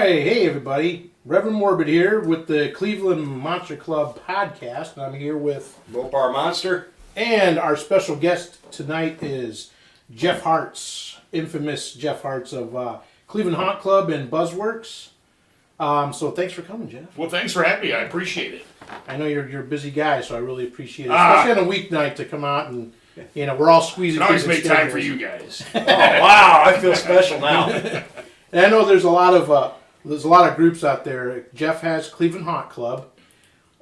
right, hey everybody. Reverend Morbid here with the Cleveland Monster Club podcast. I'm here with Mopar Monster. And our special guest tonight is Jeff Hartz, infamous Jeff Hartz of Cleveland Haunt Club and Buzzworks. So thanks for coming, Jeff. Well, thanks for having me. I appreciate it. I know you're a busy guy, so I really appreciate it. Especially on a weeknight to come out and, we're all squeezing. I always make time for you guys. Oh, wow, I feel special now. And I know there's a lot of groups out there. Jeff has Cleveland Haunt Club.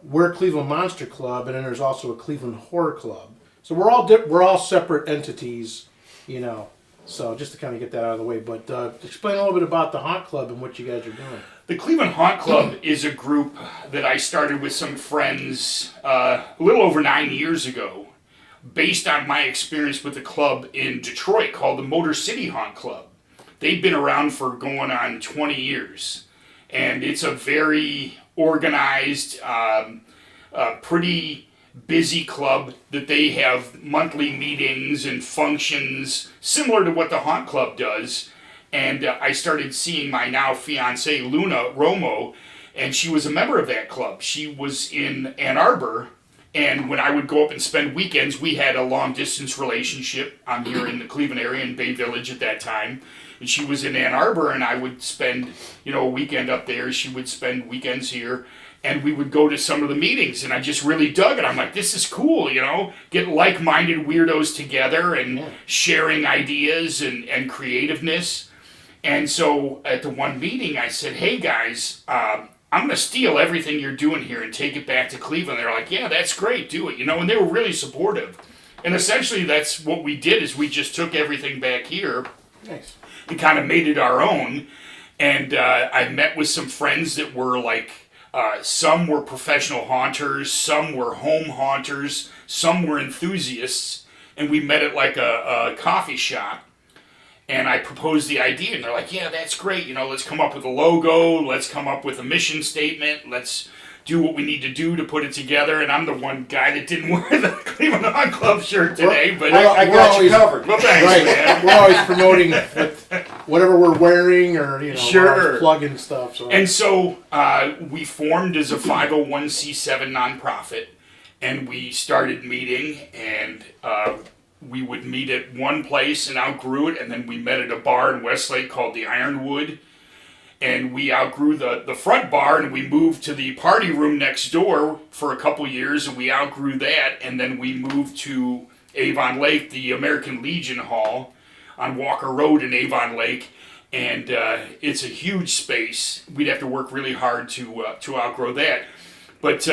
We're Cleveland Monster Club, and then there's also a Cleveland Horror Club. So we're all separate entities, So just to kind of get that out of the way, but explain a little bit about the Haunt Club and what you guys are doing. The Cleveland Haunt Club is a group that I started with some friends a little over 9 years ago, based on my experience with the club in Detroit called the Motor City Haunt Club. They've been around for going on 20 years, and it's a very organized, pretty busy club that they have monthly meetings and functions similar to what the Haunt Club does. And I started seeing my now fiancee Luna Romo, and she was a member of that club. She was in Ann Arbor, and when I would go up and spend weekends, we had a long distance relationship. I'm here in the Cleveland area in Bay Village at that time. And she was in Ann Arbor, and I would spend, a weekend up there. She would spend weekends here, and we would go to some of the meetings, and I just really dug it. I'm like, this is cool, get like-minded weirdos together and sharing ideas and creativeness. And so at the one meeting, I said, hey, guys, I'm going to steal everything you're doing here and take it back to Cleveland. They're like, yeah, that's great, do it, and they were really supportive. And essentially that's what we did is we just took everything back here. Nice. And kind of made it our own, and I met with some friends that were like, some were professional haunters, some were home haunters, some were enthusiasts, and we met at like a coffee shop, and I proposed the idea, and they're like, yeah, that's great, let's come up with a logo, let's come up with a mission statement, let's do what we need to do to put it together. And I'm the one guy that didn't wear the Cleveland Haunt Club shirt today, but I got you covered. Well, thanks, right. man. We're always promoting whatever we're wearing, or sure, plugging stuff. So. And so we formed as a 501c7 nonprofit, and we started meeting, and we would meet at one place and outgrew it, and then we met at a bar in Westlake called the Ironwood. And we outgrew the front bar, and we moved to the party room next door for a couple years, and we outgrew that, and then we moved to Avon Lake, the American Legion Hall on Walker Road in Avon Lake, and it's a huge space. We'd have to work really hard to outgrow that. But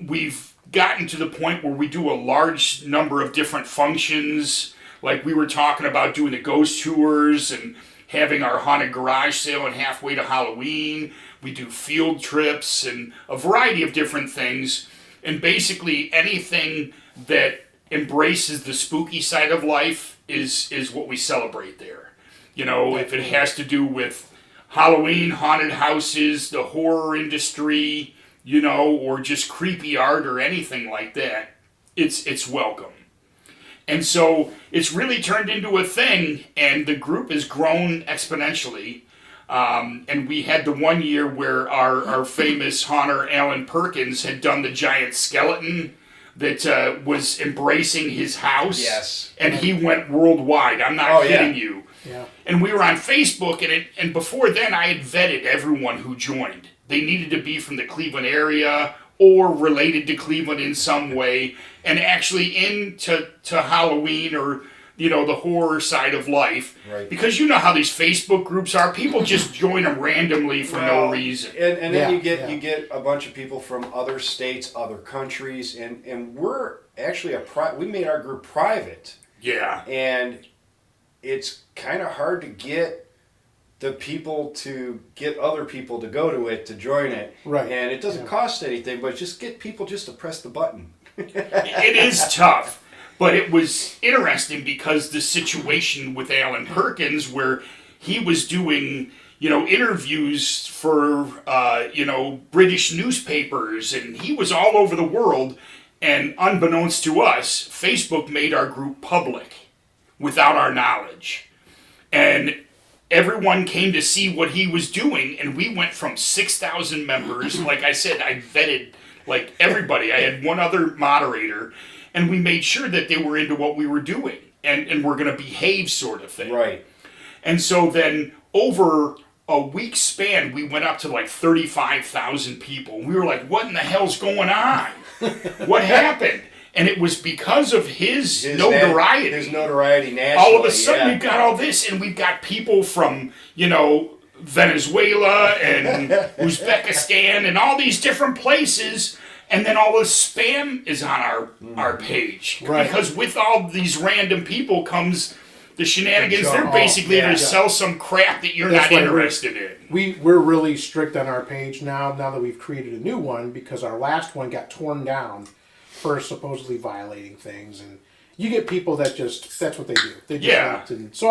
we've gotten to the point where we do a large number of different functions, like we were talking about doing the ghost tours and having our haunted garage sale and halfway to Halloween. We do field trips and a variety of different things. And basically anything that embraces the spooky side of life is what we celebrate there. If it has to do with Halloween, haunted houses, the horror industry, or just creepy art or anything like that, it's welcome. And so it's really turned into a thing, and the group has grown exponentially. And we had the one year where our famous haunter, Alan Perkins, had done the giant skeleton that was embracing his house. Yes. And he went worldwide. I'm not kidding you. Yeah. And we were on Facebook, and before then I had vetted everyone who joined. They needed to be from the Cleveland area or related to Cleveland in some way, and actually into Halloween or the horror side of life. Right. Because you know how these Facebook groups are. People just join them randomly for no reason. And then you get a bunch of people from other states, other countries, and we're actually we made our group private. Yeah. And it's kind of hard to get the people to get other people to go to it, to join it. Right. And it doesn't cost anything, but just get people just to press the button. It is tough, but it was interesting because the situation with Alan Perkins, where he was doing, interviews for, British newspapers, and he was all over the world, and unbeknownst to us, Facebook made our group public without our knowledge. And everyone came to see what he was doing, and we went from 6,000 members. Like I said, I vetted like everybody. I had one other moderator, and we made sure that they were into what we were doing and were going to behave, sort of thing. Right. And so then over a week span, we went up to like 35,000 people. We were like, what in the hell's going on? What happened? And it was because of his notoriety. His notoriety nationally. All of a sudden, we've got all this, and we've got people from, Venezuela and Uzbekistan and all these different places. And then all this spam is on our page. Right. Because with all these random people comes the shenanigans. They're basically going to sell some crap that you're not interested in. We're really strict on our page now that we've created a new one, because our last one got torn down for supposedly violating things, and you get people that that's what they do. They just opt in. So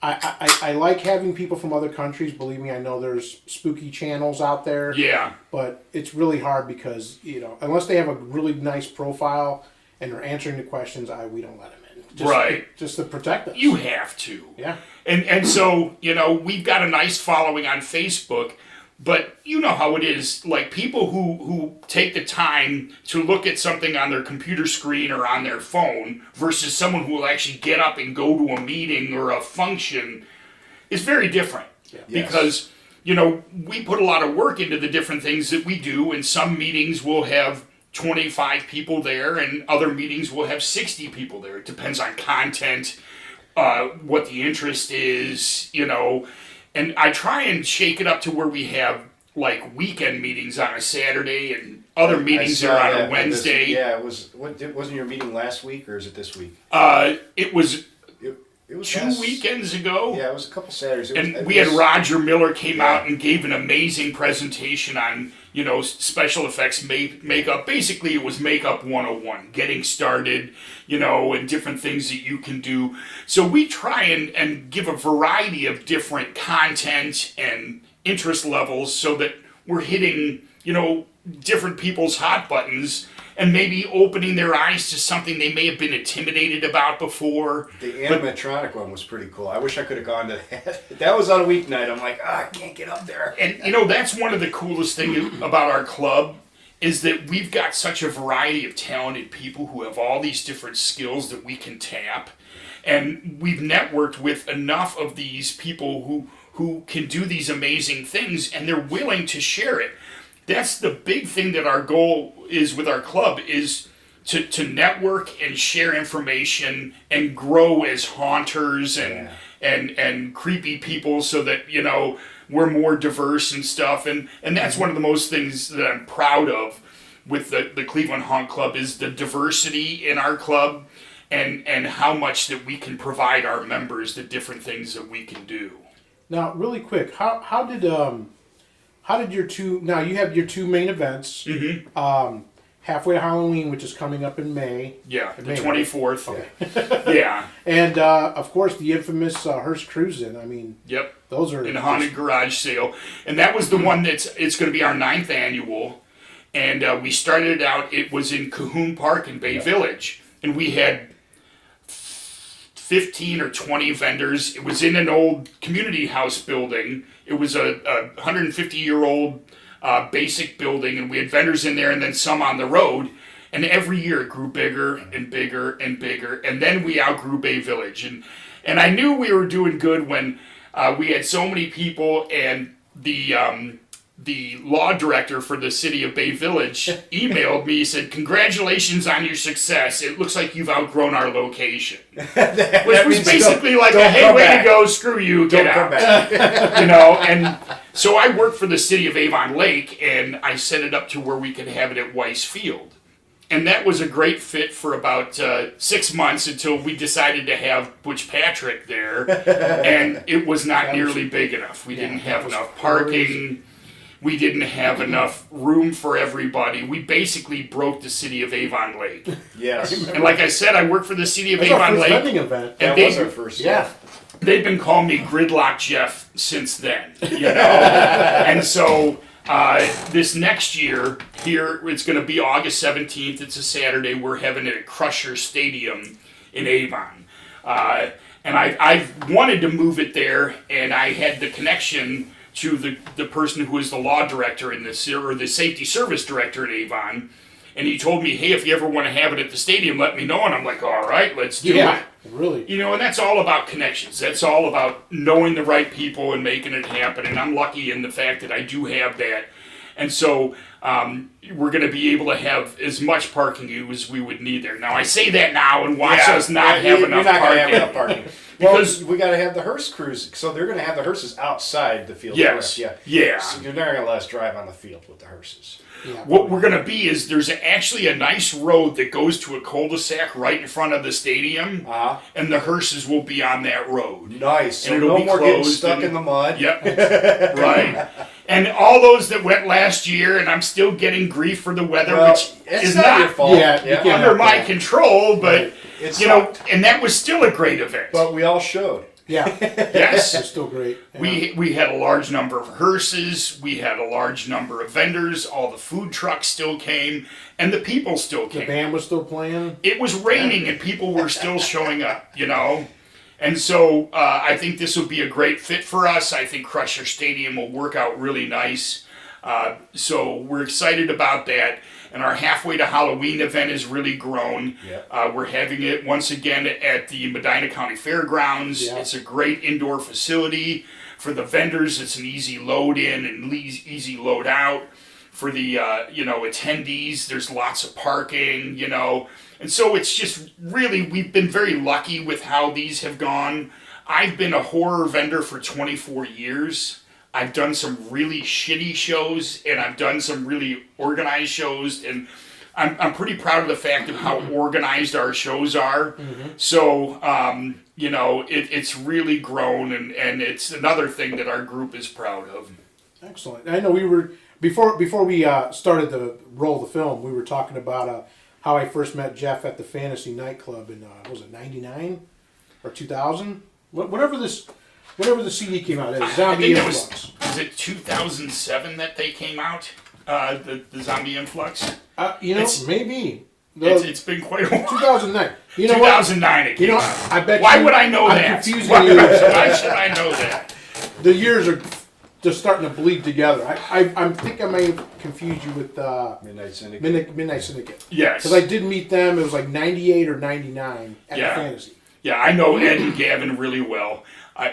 I like having people from other countries. Believe me, I know there's spooky channels out there. Yeah. But it's really hard because, unless they have a really nice profile and they're answering the questions, we don't let them in. Just to protect us. You have to. Yeah. And so, we've got a nice following on Facebook, but you know how it is. Like, people who take the time to look at something on their computer screen or on their phone versus someone who will actually get up and go to a meeting or a function is very different. Yeah. Because, we put a lot of work into the different things that we do, and some meetings will have 25 people there, and other meetings will have 60 people there. It depends on content, what the interest is, And I try and shake it up to where we have like weekend meetings on a Saturday and other meetings are on a Wednesday. It was. Wasn't your meeting last week, or is it this week? It was. It was 2 weekends ago. Yeah, it was a couple Saturdays. We had Roger Miller came out and gave an amazing presentation on, special effects makeup. Basically, it was makeup 101, getting started, and different things that you can do. So we try and give a variety of different content and interest levels so that we're hitting, different people's hot buttons and maybe opening their eyes to something they may have been intimidated about before. The animatronic one was pretty cool. I wish I could have gone to that. That was on a weeknight. I'm like, I can't get up there. And, that's one of the coolest things about our club is that we've got such a variety of talented people who have all these different skills that we can tap. And we've networked with enough of these people who can do these amazing things, and they're willing to share it. That's the big thing that our goal is with our club, is to network and share information and grow as haunters and creepy people, so that we're more diverse and stuff. And that's one of the most things that I'm proud of with the Cleveland Haunt Club, is the diversity in our club and how much that we can provide our members the different things that we can do. Now, really quick, how did your two? Now you have your two main events. Mm-hmm. Halfway to Halloween, which is coming up in May. Yeah, the 24th. Okay. Yeah. And of course the infamous Hearst Cruisin'. I mean. Yep. Those are in Haunted Garage Sale, and that was the one it's going to be our 9th annual, and we started it out. It was in Cahoon Park in Bay Village, and we had 15 or 20 vendors. It was in an old community house building. It was a 150-year-old basic building, and we had vendors in there and then some on the road. And every year it grew bigger and bigger and bigger. And then we outgrew Bay Village. And I knew we were doing good when we had so many people, and the law director for the city of Bay Village emailed me, said, "Congratulations on your success. It looks like you've outgrown our location." Which was basically like, hey, way to go, screw you, get out. And so I worked for the city of Avon Lake, and I set it up to where we could have it at Weiss Field. And that was a great fit for about 6 months, until we decided to have Butch Patrick there, and it was not nearly big enough. We didn't have enough parking. We didn't have enough room for everybody. We basically broke the city of Avon Lake. Yes. And like I said, I work for the city of Avon Lake. Vending event. And that was our first. Yeah. They've been calling me Gridlock Jeff since then. And so this next year, here, it's going to be August 17th. It's a Saturday. We're having it at Crusher Stadium in Avon. And I've wanted to move it there, and I had the connection to the person who is the law director in this, or the safety service director at Avon. And he told me, hey, if you ever want to have it at the stadium, let me know. And I'm like, all right, let's do it. Really. You know, and that's all about connections. That's all about knowing the right people and making it happen. And I'm lucky in the fact that I do have that. And so we're going to be able to have as much parking as we would need there. Now, I say that now and watch us not have enough You're not parking. going to have enough parking. Because we got to have the hearse crews. So they're going to have the hearses outside the field. Yes. Correct? Yeah. So you're not going to let us drive on the field with the hearses. Yeah. What we're going to be is there's actually a nice road that goes to a cul-de-sac right in front of the stadium, and the hearses will be on that road. Nice. And So it'll no be more getting closed stuck and- in the mud. Yep. Right. And all those that went last year, and I'm still getting grief for the weather, Well, which it's is not not your fault. Yeah, you can't under help my that. control, but It you know, sucked. and that was still a great event. But we all showed. Yeah. Yes. It's still great. Yeah. We had a large number of hearses, we had a large number of vendors, all the food trucks still came, and the people still The came. band was still playing. It was raining and people were still showing up, you know? And so I think this will be a great fit for us. I think Crusher Stadium will work out really nice. So we're excited about that. And our Halfway to Halloween event has really grown. Yep. We're having it once again at the Medina County Fairgrounds. Yeah. It's a great indoor facility. For the vendors, it's an easy load in and easy load out. For the attendees, there's lots of parking, you know. And so it's just really, we've been very lucky with how these have gone. I've been a horror vendor for 24 years. I've done some really shitty shows, and I've done some really organized shows, and I'm pretty proud of the fact of how organized our shows are. Mm-hmm. So, it's really grown, and it's another thing that our group is proud of. Excellent. I know we were before we started to roll the film. We were talking about how I first met Jeff at the Fantasy nightclub in was it '99 or 2000? Whatever the CD came out as. Zombie Influx. Was it 2007 that they came out? The Zombie Influx. Maybe. It's been quite a while. 2009. You know 2009 it came You know, out. I bet. Why would I know I'm that? confusing Why you. why should I know that? The years are just starting to bleed together. I think I may have confused you with Midnight Syndicate. Midnight Syndicate. Yes. Because I did meet them. It was like '98 or '99 at the Fantasy. Yeah, I know Ed and Gavin really well.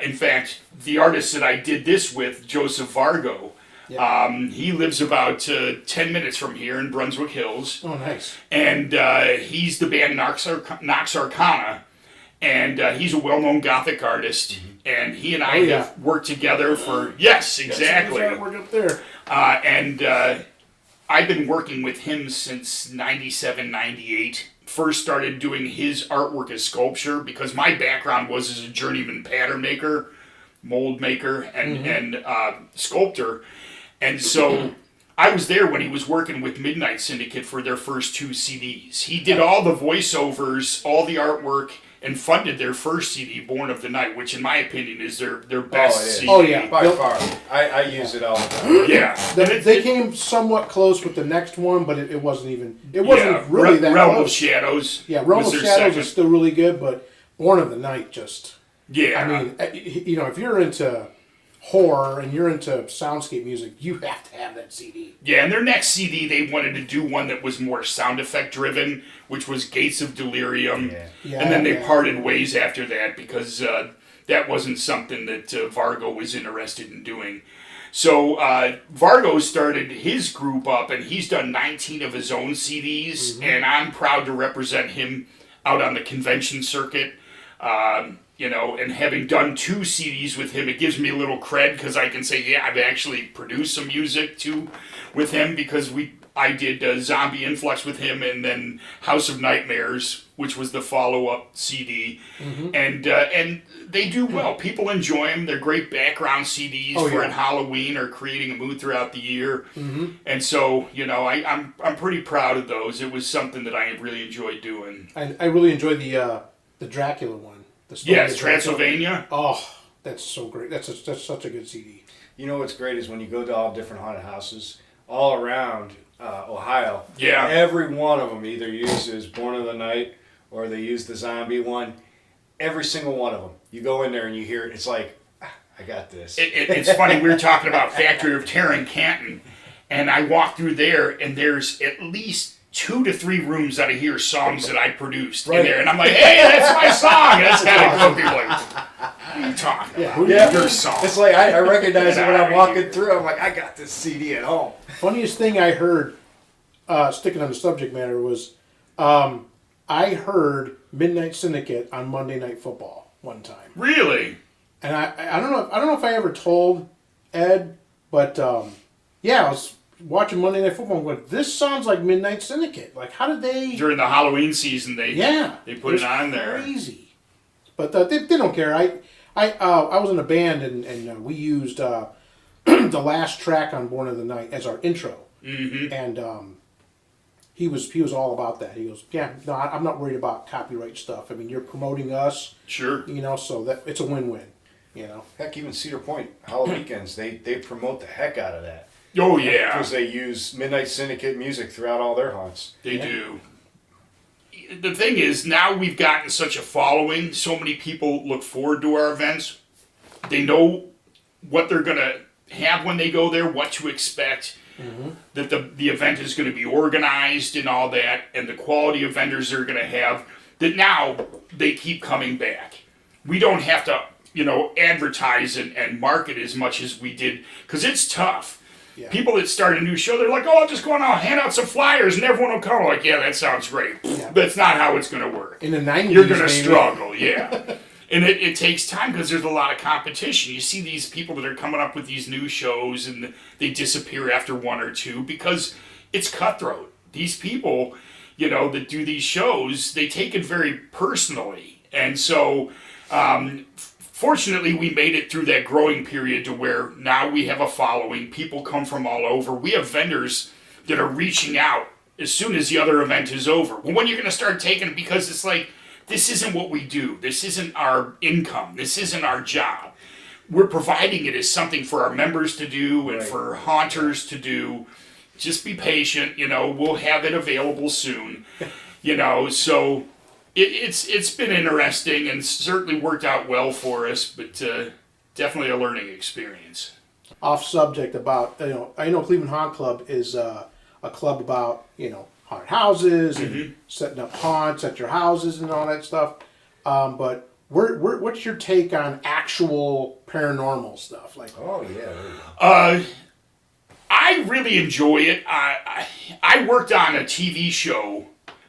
In fact, the artist that I did this with, Joseph Vargo, he lives about 10 minutes from here in Brunswick Hills. Oh, nice. And he's the band Nox Arcana. And he's a well-known Gothic artist. Mm-hmm. And he and I have worked together for... Yes, exactly. Work up there. I've been working with him since 97, 98. First started doing his artwork as sculpture because my background was as a journeyman pattern maker, mold maker, and sculptor. And so I was there when he was working with Midnight Syndicate for their first 2 CDs. He did all the voiceovers, all the artwork, and funded their first CD, Born of the Night, which in my opinion is their best CD. Oh, yeah. By far. I use it all the time. Yeah. They came somewhat close with the next one, but it wasn't even. It wasn't really that Realm close. of Shadows. Yeah, Realm of was their Shadows second. is still really good, but Born of the Night just. Yeah. I mean, if you're into horror and you're into soundscape music, you have to have that CD. Yeah, and their next CD, they wanted to do one that was more sound effect driven, which was Gates of Delirium. Yeah, And then they parted ways after that because that wasn't something that Vargo was interested in doing. So Vargo started his group up, and he's done 19 of his own CDs, and I'm proud to represent him out on the convention circuit. And having done 2 CDs with him, it gives me a little cred because I can say, yeah, I've actually produced some music too with him because I did Zombie Influx with him and then House of Nightmares, which was the follow-up CD. And they do well. People enjoy them. They're great background CDs for Halloween or creating a mood throughout the year. And so, I'm pretty proud of those. It was something that I really enjoyed doing. I really enjoyed the Dracula one. Yes, Transylvania. Oh, that's so great. That's such a good CD. You know what's great is when you go to all different haunted houses all around Ohio. Yeah. Every one of them either uses Born of the Night or they use the zombie one. every single one of them. You go in there and you hear it. It's like, I got this. It's funny, we were talking about Factory of Terror in Canton, and I walk through there, and there's at least 2 to 3 rooms that I hear songs that I produced in there, and I'm like, hey, that's my song! That's kind of cool. People are like, what are you talking about? Your song. It's like, I recognize it when I'm walking through. I'm like, I got this CD at home. Funniest thing I heard, sticking on the subject matter, was I heard Midnight Syndicate on Monday Night Football one time. Really? And I don't know if I ever told Ed, but yeah, I was watching Monday Night Football and going, this sounds like Midnight Syndicate. Like, how did they... During the Halloween season, they put it on there. Crazy. But they don't care. I was in a band and we used the last track on Born of the Night as our intro. Mm-hmm. And he was all about that. He goes, yeah, no, I'm not worried about copyright stuff. I mean, you're promoting us. Sure. You know, so that it's a win-win. You know. Heck, even Cedar Point, Halloween weekends, they promote the heck out of that. Oh, yeah. Because they use Midnight Syndicate music throughout all their haunts. They do. The thing is, now we've gotten such a following, so many people look forward to our events. They know what they're going to have when they go there, what to expect, that the event is going to be organized and all that, and the quality of vendors they're going to have, that now they keep coming back. We don't have to, advertise and market as much as we did, because it's tough. Yeah. People that start a new show, they're like, oh, I'll just go on, I'll hand out some flyers and everyone will come. I'm like, yeah, that sounds great. Yeah. That's not how it's going to work. In the 90s, you're going to struggle, yeah. And it takes time because there's a lot of competition. You see these people that are coming up with these new shows and they disappear after 1 or 2 because it's cutthroat. These people, that do these shows, they take it very personally. And so, fortunately, we made it through that growing period to where now we have a following. People come from all over. We have vendors that are reaching out as soon as the other event is over. Well, when you're going to start taking it, because it's like, this isn't what we do. This isn't our income. This isn't our job. We're providing it as something for our members to do and for haunters to do. Just be patient. We'll have it available soon. So... It's been interesting and certainly worked out well for us, but definitely a learning experience. Off subject about, I know Cleveland Haunt Club is a club about, haunted houses and setting up haunts at your houses and all that stuff. But what's your take on actual paranormal stuff? Like, oh yeah. I really enjoy it. I worked on a TV show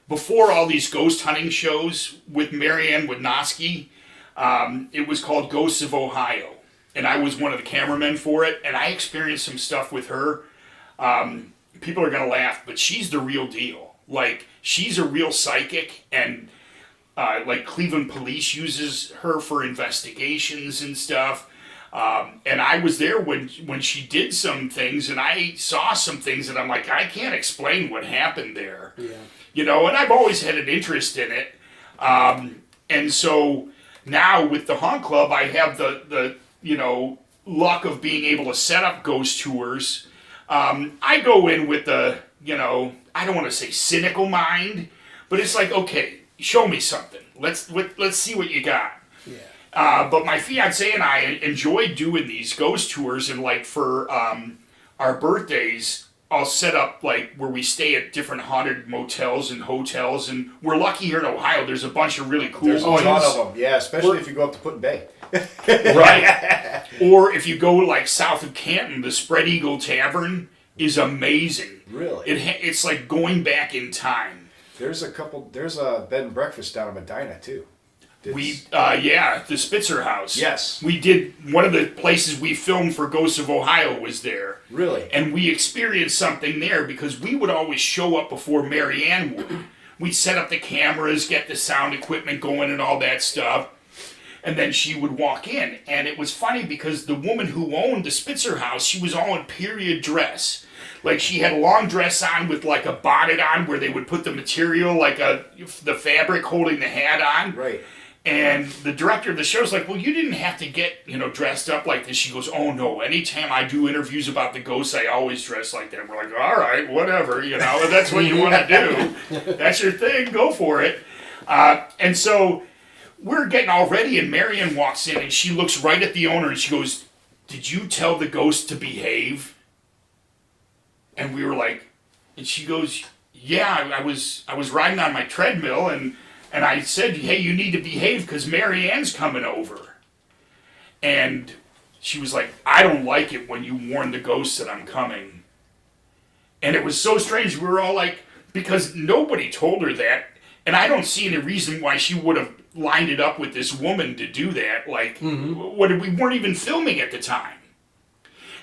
before all these ghost hunting shows with Marianne Wadnowski. It was called Ghosts of Ohio. And I was one of the cameramen for it. And I experienced some stuff with her. People are going to laugh, but she's the real deal. Like, she's a real psychic. And, Cleveland Police uses her for investigations and stuff. And I was there when she did some things. And I saw some things that I'm like, I can't explain what happened there. Yeah. And I've always had an interest in it. And so now with the Haunt Club, I have the luck of being able to set up ghost tours. I go in with the, I don't want to say cynical mind, but it's like, okay, show me something. Let's see what you got. Yeah. But my fiance and I enjoy doing these ghost tours, and for our birthdays, I'll set up where we stay at different haunted motels and hotels, and we're lucky here in Ohio. There's a bunch of really cool ones. There's a lot of them, yeah, especially if you go up to Put Bay. Right. Or if you go south of Canton, the Spread Eagle Tavern is amazing. Really? It's like going back in time. There's a bed and breakfast down in Medina too. The Spitzer House. Yes. We did, one of the places we filmed for Ghosts of Ohio was there. Really? And we experienced something there because we would always show up before Marianne would. We'd set up the cameras, get the sound equipment going and all that stuff. And then she would walk in. And it was funny because the woman who owned the Spitzer House, she was all in period dress. She had a long dress on with a bonnet on where they would put the material, the fabric holding the hat on. Right. And the director of the show is like, well, you didn't have to get, dressed up like this. She goes, oh, no, anytime I do interviews about the ghosts, I always dress like that. We're like, all right, whatever, if that's what you want to do. That's your thing, go for it. And so we're getting all ready, and Marion walks in, and she looks right at the owner, and she goes, "Did you tell the ghost to behave?" And we were like, and she goes, "Yeah, I was riding on my treadmill, and I said, hey, you need to behave because Mary Ann's coming over." And she was like, "I don't like it when you warn the ghosts that I'm coming." And it was so strange. We were all like, because nobody told her that. And I don't see any reason why she would have lined it up with this woman to do that. Like, we weren't even filming at the time.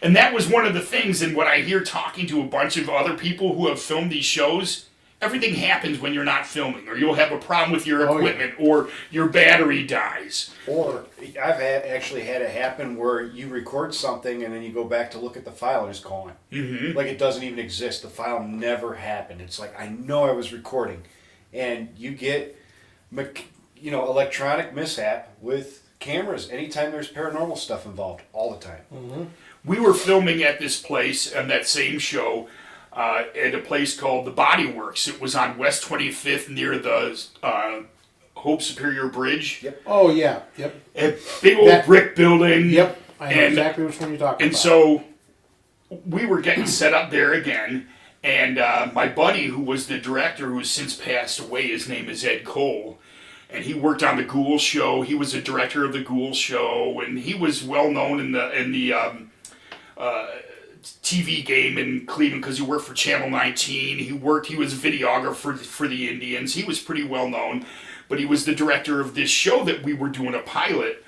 And that was one of the things, and what I hear talking to a bunch of other people who have filmed these shows, everything happens when you're not filming, or you'll have a problem with your equipment, or your battery dies. Or I've actually had it happen where you record something and then you go back to look at the file and it's gone. Mm-hmm. Like it doesn't even exist. The file never happened. It's like, I know I was recording. And you get, electronic mishap with cameras anytime there's paranormal stuff involved, all the time. Mm-hmm. We were filming at this place on that same show at a place called the Body Works. It was on West 25th near the Hope Superior Bridge. Yep. Oh, yeah. Yep. A big old brick building. Yep. I know exactly which one you're talking about. And so we were getting set up there again. And my buddy, who was the director, who has since passed away, his name is Ed Cole. And he worked on the Ghoul Show. He was a director of the Ghoul Show. And he was well known in the TV game in Cleveland because he worked for Channel 19. He was a videographer for the Indians. He was pretty well known, but he was the director of this show that we were doing a pilot.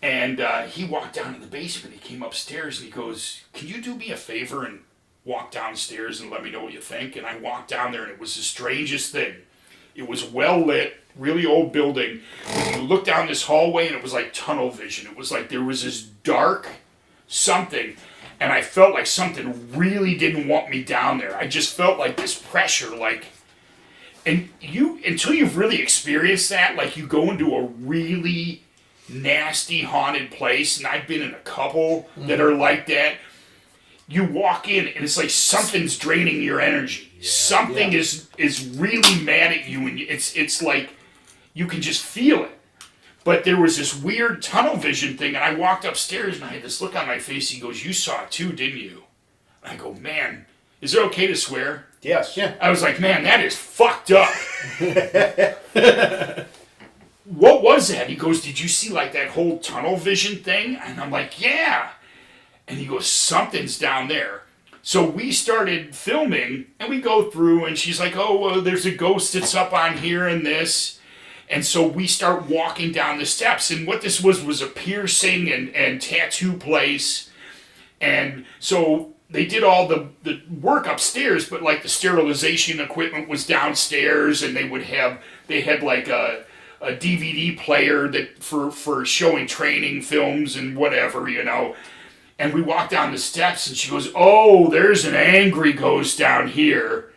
And he walked down in the basement. He came upstairs and he goes, "Can you do me a favor and walk downstairs and let me know what you think?" And I walked down there, and it was the strangest thing. It was well lit, really old building. And you look down this hallway, and it was like tunnel vision. It was like there was this dark something. And I felt like something really didn't want me down there. I just felt like this pressure, and until you've really experienced that, like you go into a really nasty haunted place, and I've been in a couple that are like that. You walk in, and it's like something's draining your energy. Yeah. Something is really mad at you, and it's like you can just feel it. But there was this weird tunnel vision thing, and I walked upstairs, and I had this look on my face. He goes, "You saw it too, didn't you?" And I go, "Man, is it okay to swear?" Yes. Yeah. I was like, "Man, that is fucked up." What was that? He goes, "Did you see like that whole tunnel vision thing?" And I'm like, "Yeah." And he goes, "Something's down there." So we started filming, and we go through, and she's like, "Oh, well, there's a ghost that's up on here and this." And so we start walking down the steps, and what this was a piercing and tattoo place. And so they did all the work upstairs, but like the sterilization equipment was downstairs, and they had like a DVD player that for showing training films and whatever, And we walked down the steps, and she goes, "Oh, there's an angry ghost down here.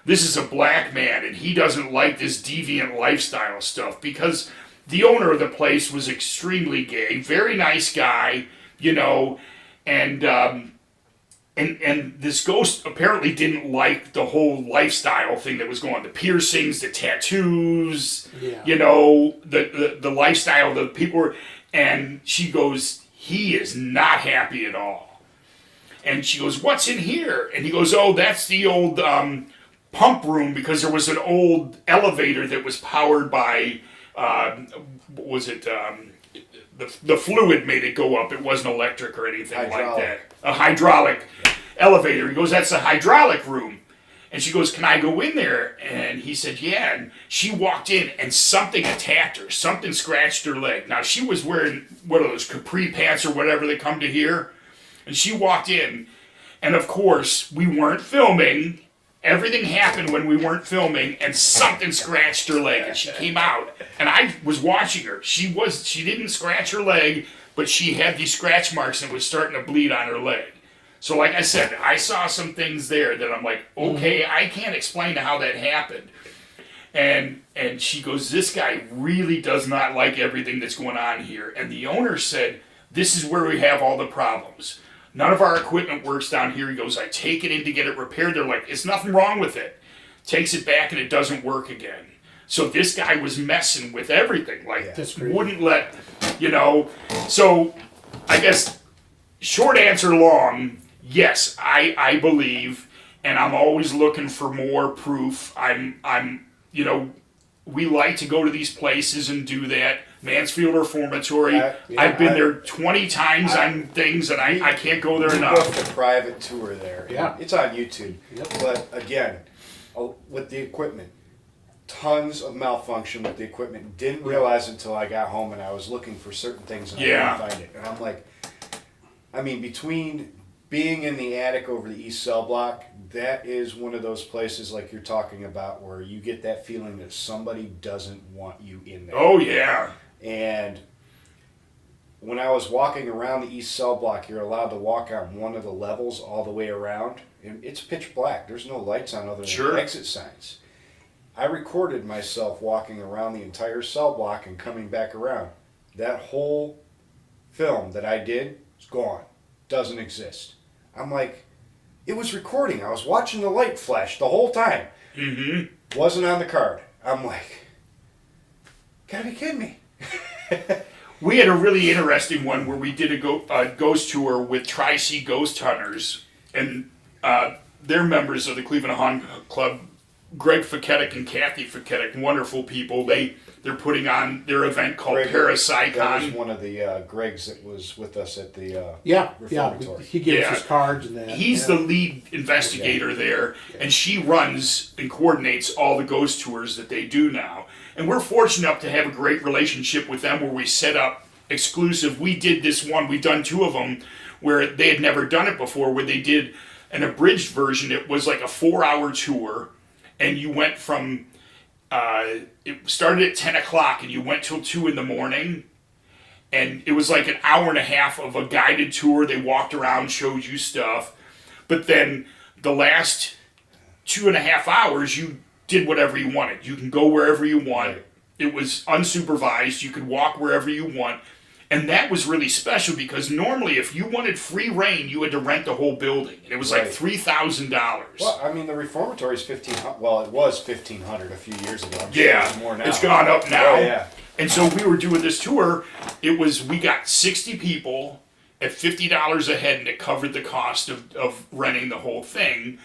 This is a black man, and he doesn't like this deviant lifestyle stuff," because the owner of the place was extremely gay, very nice guy, and this ghost apparently didn't like the whole lifestyle thing that was going on, the piercings, the tattoos, the lifestyle that people were, and she goes, "He is not happy at all." And she goes, "What's in here?" And he goes, "Oh, that's the old pump room, because there was an old elevator that was powered by, the fluid made it go up. It wasn't electric or anything like that. A hydraulic elevator." He goes, "That's the hydraulic room." And she goes, "Can I go in there?" And he said, "Yeah." And she walked in, and something attacked her. Something scratched her leg. Now, she was wearing, what are those, capri pants or whatever they come to here. And she walked in, and of course, we weren't filming. Everything happened when we weren't filming, and something scratched her leg, and she came out, and I was watching her. She didn't scratch her leg, but she had these scratch marks and was starting to bleed on her leg. So like I said, I saw some things there that I'm like, okay, I can't explain how that happened. And she goes, "This guy really does not like everything that's going on here." And the owner said, "This is where we have all the problems. None of our equipment works down here." He goes, "I take it in to get it repaired." They're like, "It's nothing wrong with it." Takes it back, and it doesn't work again. So this guy was messing with everything, like That's crazy. wouldn't let, So I guess short answer long, yes, I believe, and I'm always looking for more proof. We like to go to these places and do that. Mansfield Reformatory. I've been there 20 times on things, and I can't go there We enough. booked a private tour there. Yeah. It's on YouTube. Yep. But again, with the equipment, tons of malfunction with the equipment. Didn't realize until I got home and I was looking for certain things and I couldn't find it. And I'm like, between being in the attic over the east cell block, that is one of those places like you're talking about where you get that feeling that somebody doesn't want you in there. Oh, yeah. And when I was walking around the east cell block, you're allowed to walk on one of the levels all the way around. And it's pitch black. There's no lights on other than exit signs. I recorded myself walking around the entire cell block and coming back around. That whole film that I did is gone. Doesn't exist. I'm like, it was recording. I was watching the light flash the whole time. Mm-hmm. Wasn't on the card. I'm like, gotta be kidding me. We had a really interesting one where we did a ghost tour with Tri-C Ghost Hunters, and they're members of the Cleveland Haunt Club. Greg Fiketic and Kathy Fiketic, wonderful people. They're putting on their event called That was Parapsychon. one of the Gregs that was with us at the reformatory. He gave us his cards and that. He's the lead investigator there, and she runs and coordinates all the ghost tours that they do now. And we're fortunate enough to have a great relationship with them where we set up exclusive. We did this one, we've done 2 of them, where they had never done it before, where they did an abridged version. It was like a 4-hour tour, and you went from, it started at 10 o'clock, and you went till 2 in the morning. And it was like an hour and a half of a guided tour. They walked around, showed you stuff. But then the last 2.5 hours, you did whatever you wanted. You can go wherever you want. It was unsupervised. You could walk wherever you want. And that was really special because normally if you wanted free reign, you had to rent the whole building. And it was like $3,000. Well, the reformatory is $1,500. Well, it was $1,500 a few years ago. I'm sure it's more now. It's gone up now. Oh, yeah. And so we were doing this tour. We got 60 people at $50 a head, and it covered the cost of renting the whole thing.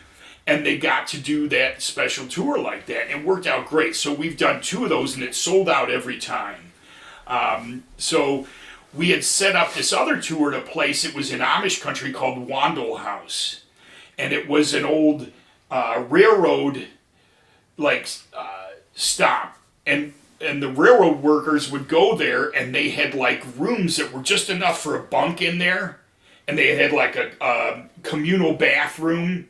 And they got to do that special tour like that. And it worked out great. So we've done 2 of those, and it sold out every time. So we had set up this other tour at a place. It was in Amish country called Wandle House. And it was an old railroad stop. And the railroad workers would go there, and they had like rooms that were just enough for a bunk in there. And they had like a communal bathroom.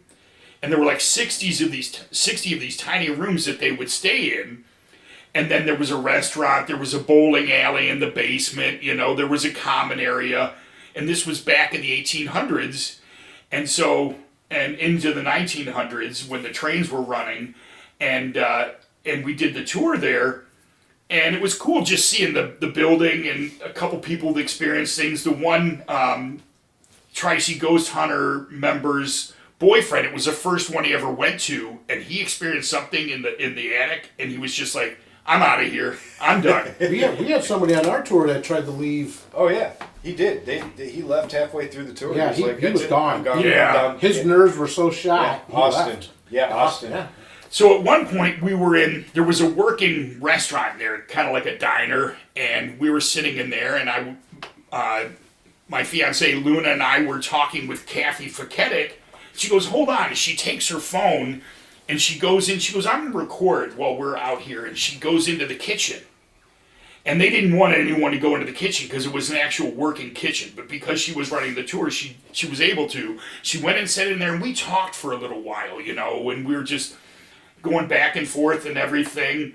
And there were like 60 of these tiny rooms that they would stay in. And then there was a restaurant, there was a bowling alley in the basement, there was a common area. And this was back in the 1800s. And into the 1900s when the trains were running. And we did the tour there. And it was cool just seeing the building and a couple people that experienced things. The one Tri-C Ghost Hunter member's boyfriend, it was the first one he ever went to, and he experienced something in the attic, and he was just like, I'm out of here. I'm done. we had somebody on our tour that tried to leave. Oh, yeah. He did. He left halfway through the tour. Yeah, he was gone. I'm gone. Yeah. I'm done. His nerves were so shot. Yeah, Austin. Yeah, Austin. Yeah. So at one point there was a working restaurant there, kind of like a diner, and we were sitting in there, and my fiancee Luna and I were talking with Kathy Fiketic. She goes, hold on. And she takes her phone and she goes in. She goes, I'm going to record while we're out here. And she goes into the kitchen. And they didn't want anyone to go into the kitchen because it was an actual working kitchen. But because she was running the tour, she was able to. She went and sat in there, and we talked for a little while, and we were just going back and forth and everything.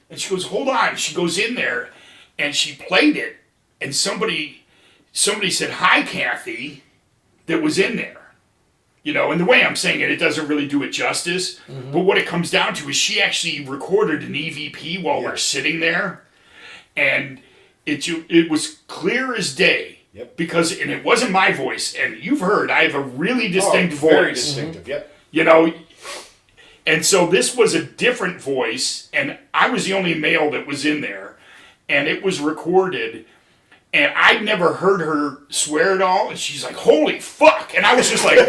And she goes, hold on. She goes in there and she played it. And somebody said, hi, Kathy, that was in there. And the way I'm saying it doesn't really do it justice. Mm-hmm. But what it comes down to is she actually recorded an EVP while we're sitting there. And it was clear as day. Yep. And it wasn't my voice. And you've heard, I have a really distinct voice. Very distinctive, yep. And so this was a different voice, and I was the only male that was in there, and it was recorded, and I'd never heard her swear at all, and she's like, holy fuck, and I was just like,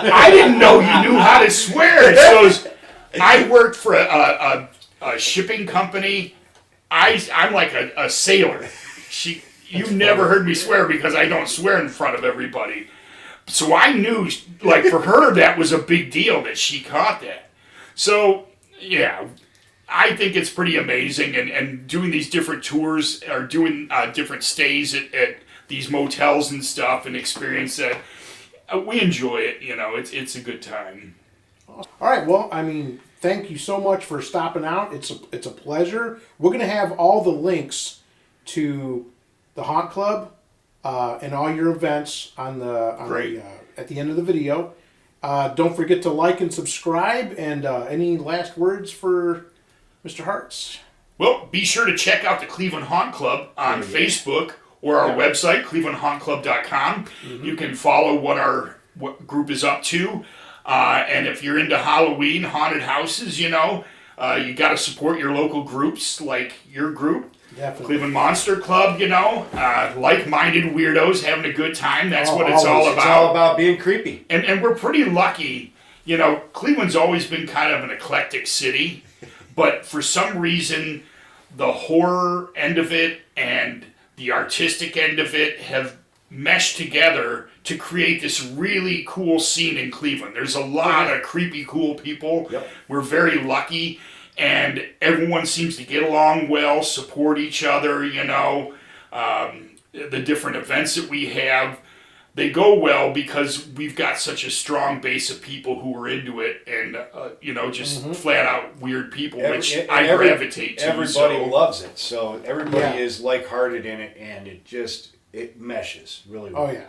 I didn't know you knew how to swear. And she goes, I worked for a shipping company. I'm like a sailor. You've never heard me swear because I don't swear in front of everybody. So I knew, like, for her, that was a big deal that she caught that. So, yeah, I think it's pretty amazing. And doing these different tours or doing different stays at these motels and stuff and experience that, we enjoy it. It's a good time. All right. Well, I mean, thank you so much for stopping out. It's a pleasure. We're going to have all the links to the Haunt Club and all your events at the end of the video. Don't forget to like and subscribe. And any last words for Mr. Hartz? Well, be sure to check out the Cleveland Haunt Club on Facebook or our website, clevelandhauntclub.com. Mm-hmm. You can follow what group is up to. And if you're into Halloween, haunted houses, you got to support your local groups like your group. Definitely. Cleveland Monster Club, like-minded weirdos having a good time. That's what it's all about. It's all about being creepy. And we're pretty lucky. Cleveland's always been kind of an eclectic city, but for some reason, the horror end of it and the artistic end of it have meshed together to create this really cool scene in Cleveland. There's a lot of creepy, cool people. Yep. We're very lucky. And everyone seems to get along well, support each other, the different events that we have, they go well because we've got such a strong base of people who are into it and, just flat out weird people, which I gravitate to. Everybody loves it. So everybody is like-hearted in it, and it meshes really well. Oh, yeah.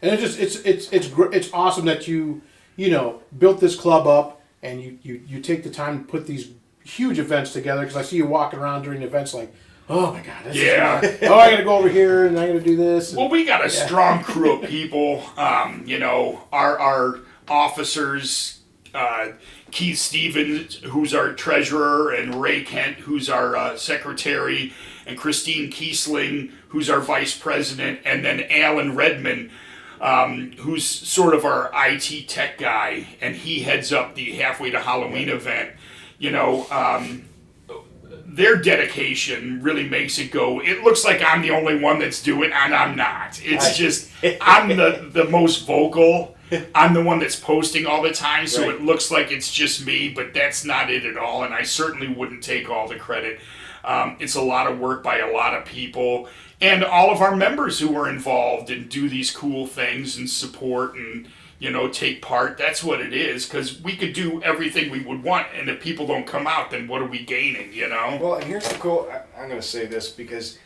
And it's awesome that you built this club up and you take the time to put these huge events together, because I see you walking around during events like, oh my god, I gotta go over here and I gotta do this. Well, we got a strong crew of people. Our officers, Keith Stevens, who's our treasurer, and Ray Kent, who's our secretary, and Christine Kiesling, who's our vice president, and then Alan Redman, who's sort of our IT tech guy, and he heads up the Halfway to Halloween event. Their dedication really makes it go. It looks like I'm the only one that's doing it, and I'm not. It's just, I'm the most vocal. I'm the one that's posting all the time, so It looks like it's just me, but that's not it at all, and I certainly wouldn't take all the credit. It's a lot of work by a lot of people, and all of our members who are involved and do these cool things and support and take part. That's what it is, because we could do everything we would want, and if people don't come out, then what are we gaining, Well, and here's the cool, I'm going to say this, because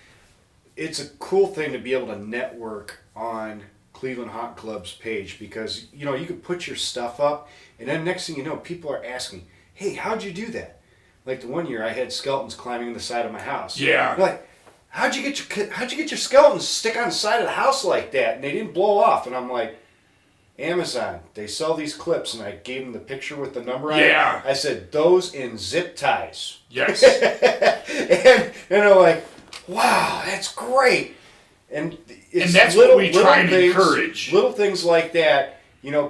it's a cool thing to be able to network on Cleveland Haunt Club's page, because, you could put your stuff up, and then next thing you know, people are asking, hey, how'd you do that? Like the one year I had skeletons climbing the side of my house. Yeah. They're like, how'd you get your skeletons stick on the side of the house like that? And they didn't blow off. And I'm like, Amazon, they sell these clips, and I gave them the picture with the number on it. Yeah. I said, those in zip ties. Yes. and they're like, wow, that's great. And that's what we try and encourage. Little things like that.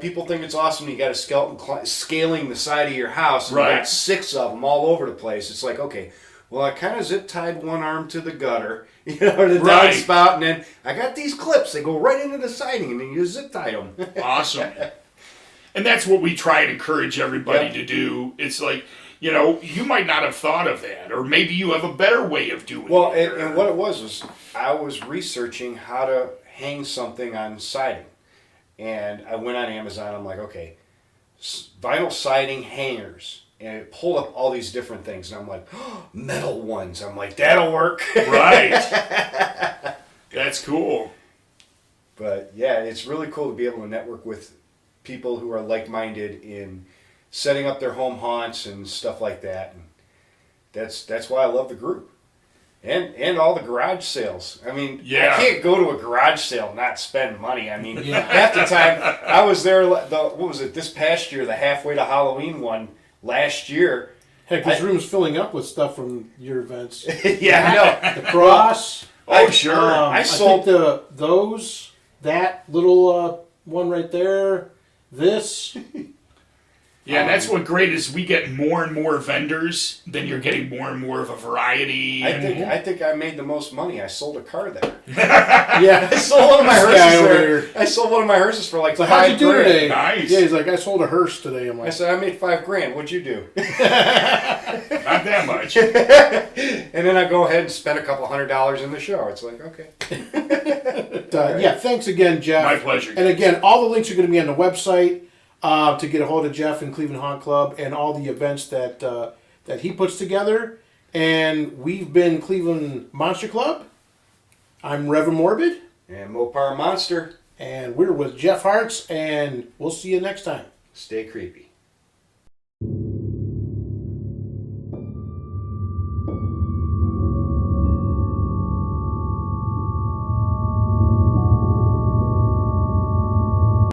People think it's awesome. You got a skeleton scaling the side of your house, and you got 6 of them all over the place. It's like, okay, well, I kind of zip tied one arm to the gutter, to the downspout, and then I got these clips. They go right into the siding, and then you zip tie them. Awesome. And that's what we try and encourage everybody to do. It's like, you might not have thought of that, or maybe you have a better way of doing it. Well, and what it was I was researching how to hang something on siding. And I went on Amazon. I'm like, okay, vinyl siding hangers. And it pulled up all these different things. And I'm like, oh, metal ones. I'm like, that'll work. Right. That's cool. But yeah, it's really cool to be able to network with people who are like-minded in setting up their home haunts and stuff like that. And that's why I love the group. And all the garage sales. I mean, Yeah. I can't go to a garage sale and not spend money. I mean, Yeah. half the time I was there. What was it? This past year, the halfway to Halloween one last year. Heck, this room's filling up with stuff from your events. Yeah, I know. The cross. Oh, sure. I sold- think that little one right there. This. Yeah, and that's what great is. We get more and more vendors, then you're getting more and more of a variety. I think I made the most money. I sold a car there. Yeah. I sold one of my This guy hearses over there. here. I sold one of my hearses for like So how'd you do $5,000. today? Nice. Yeah, he's like, I sold a hearse today. I'm I like, said I made $5,000. What'd you do? Not that much. And then I go ahead and spend a couple $100 in the show. It's like, okay. yeah, thanks again, Jeff. My pleasure. And again, all the links are going to be on the website to get a hold of Jeff and Cleveland Haunt Club and all the events that that he puts together. And we've been Cleveland Monster Club. I'm Reverend Morbid. And Mopar Monster, And we're with Jeff Hartz. And we'll see you next time. stay creepy.